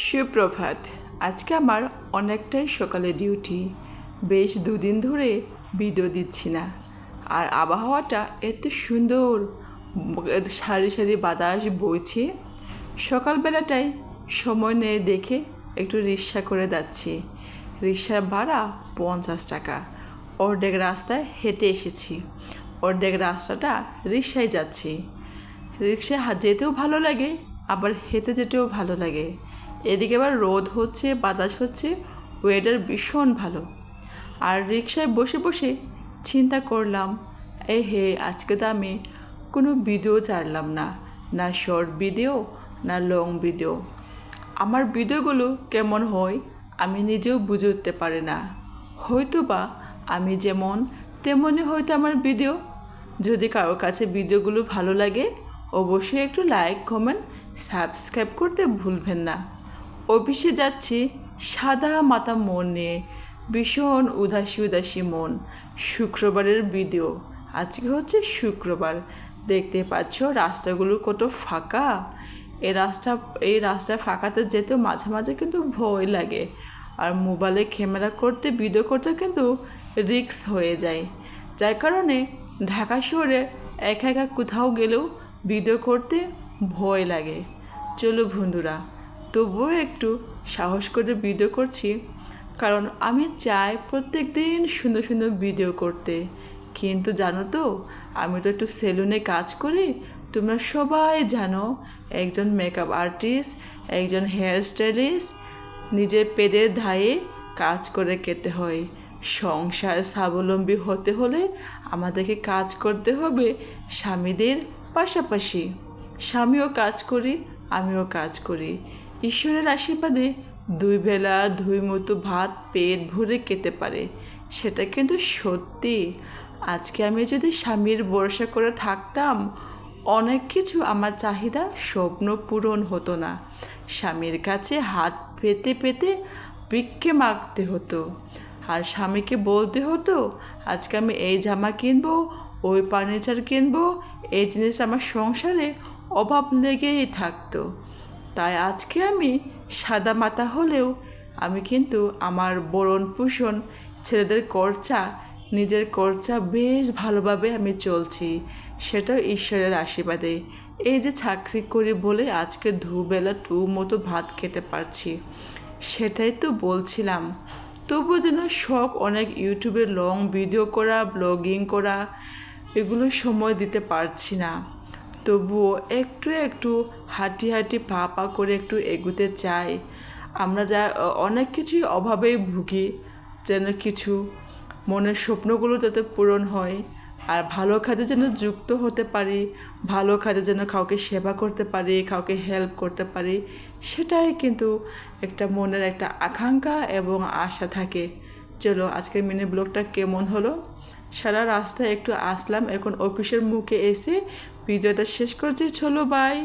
সুপ্রভাত। আজকে আমার অনেকটাই সকালে ডিউটি। বেশ দুদিন ধরে ভিডিও দিচ্ছি না। আর আবহাওয়াটা এত সুন্দর, সারি সারি বাতাস বইছে। সকালবেলাটাই সময় নিয়ে দেখে একটু রিক্সা করে যাচ্ছি। রিক্সার ভাড়া 50 টাকা। অর্ধেক রাস্তায় হেঁটে এসেছি, অর্ধেক রাস্তাটা রিক্সায় যাচ্ছি। রিক্সায় যেতেও ভালো লাগে, আবার হেঁটে যেতেও ভালো লাগে। এদিকে আবার রোদ হচ্ছে, বাতাস হচ্ছে, ওয়েদার ভীষণ ভালো। আর রিক্সায় বসে বসে চিন্তা করলাম, আজকে তো আমি কোনো ভিডিও ছাড়লাম না, না শর্ট ভিডিও না লং ভিডিও। আমার ভিডিওগুলো কেমন হয় আমি নিজেও বুঝে উঠতে পারি না। হয়তো বা আমি যেমন তেমনই হয়তো আমার ভিডিও। যদি কারোর কাছে ভিডিওগুলো ভালো লাগে অবশ্যই একটু লাইক, কমেন্ট, সাবস্ক্রাইব করতে ভুলবেন না। অফিসে যাচ্ছি সাদা মাথা মন নিয়ে, ভীষণ উদাসী উদাসী মন। শুক্রবারের ভিডিও। আজকে হচ্ছে শুক্রবার। দেখতে পাচ্ছ রাস্তাগুলো কত ফাঁকা। এই রাস্তা ফাঁকাতে যেতেও মাঝে মাঝে কিন্তু ভয় লাগে। আর মোবাইলে ক্যামেরা করতে, ভিডিও করতে কিন্তু রিস্ক হয়ে যায়। যার কারণে ঢাকা শহরে একা একা কোথাও গেলেও ভিডিও করতে ভয় লাগে। চলো বন্ধুরা, তবুও একটু সাহস করে ভিডিও করছি, কারণ আমি চাই প্রত্যেক দিন সুন্দর সুন্দর ভিডিও করতে। কিন্তু জানো তো, আমি তো একটু সেলুনে কাজ করি। তোমরা সবাই জানো, একজন মেকআপ আর্টিস্ট, একজন হেয়ার স্টাইলিস্ট নিজের পেটের ধায়ে কাজ করে খেতে হয়। সংসার স্বাবলম্বী হতে হলে আমাদেরকে কাজ করতে হবে স্বামীদের পাশাপাশি। স্বামীও কাজ করি, আমিও কাজ করি। ঈশ্বরের আশীর্বাদে 2 বেলা 2 মুঠো ভাত পেট ভরে খেতে পারে, সেটা কিন্তু সত্যি। আজকে আমি যদি স্বামীর ভরসা করে থাকতাম, অনেক কিছু আমার চাহিদা স্বপ্ন পূরণ হতো না। স্বামীর কাছে হাত পেতে পেতে ভিক্ষে মাগতে হতো। আর স্বামীকে বলতে হতো, আজকে আমি এই জামা কিনবো, ওই ফার্নিচার কিনবো, এই জিনিস আমার সংসারে অভাব লেগেই থাকতো। তাই আজকে আমি সাদা মাথা হলেও আমি কিন্তু আমার ভরণ পোষণ, ছেলেদের খরচা, নিজের খরচা বেশ ভালোভাবে আমি চলছি। সেটাও ঈশ্বরের আশীর্বাদে। এই যে চাকরি করি বলে আজকে দুবেলা 2 মুঠো ভাত খেতে পারছি, সেটাই তো বলছিলাম। তবুও যেন শখ অনেক, ইউটিউবে লং ভিডিও করা, ব্লগিং করা, এগুলো সময় দিতে পারছি না। তবুও একটু একটু হাঁটি হাঁটি পা পা করে একটু এগোতে চাই। আমরা যা অনেক কিছুই অভাবেই ভুগি, যেন কিছু মনের স্বপ্নগুলো যাতে পূরণ হয়। আর ভালো কাজে যেন যুক্ত হতে পারি, ভালো কাজে যেন কাউকে সেবা করতে পারি, কাউকে হেল্প করতে পারি, সেটাই কিন্তু একটা মনের একটা আকাঙ্ক্ষা এবং আশা থাকে। চলো আজকের মিনি ব্লগটা কেমন হলো। সারা রাস্তায় একটু আসলাম, এখন অফিসের মুখে এসে ভিডিওটা শেষ করছি। চলো বাই।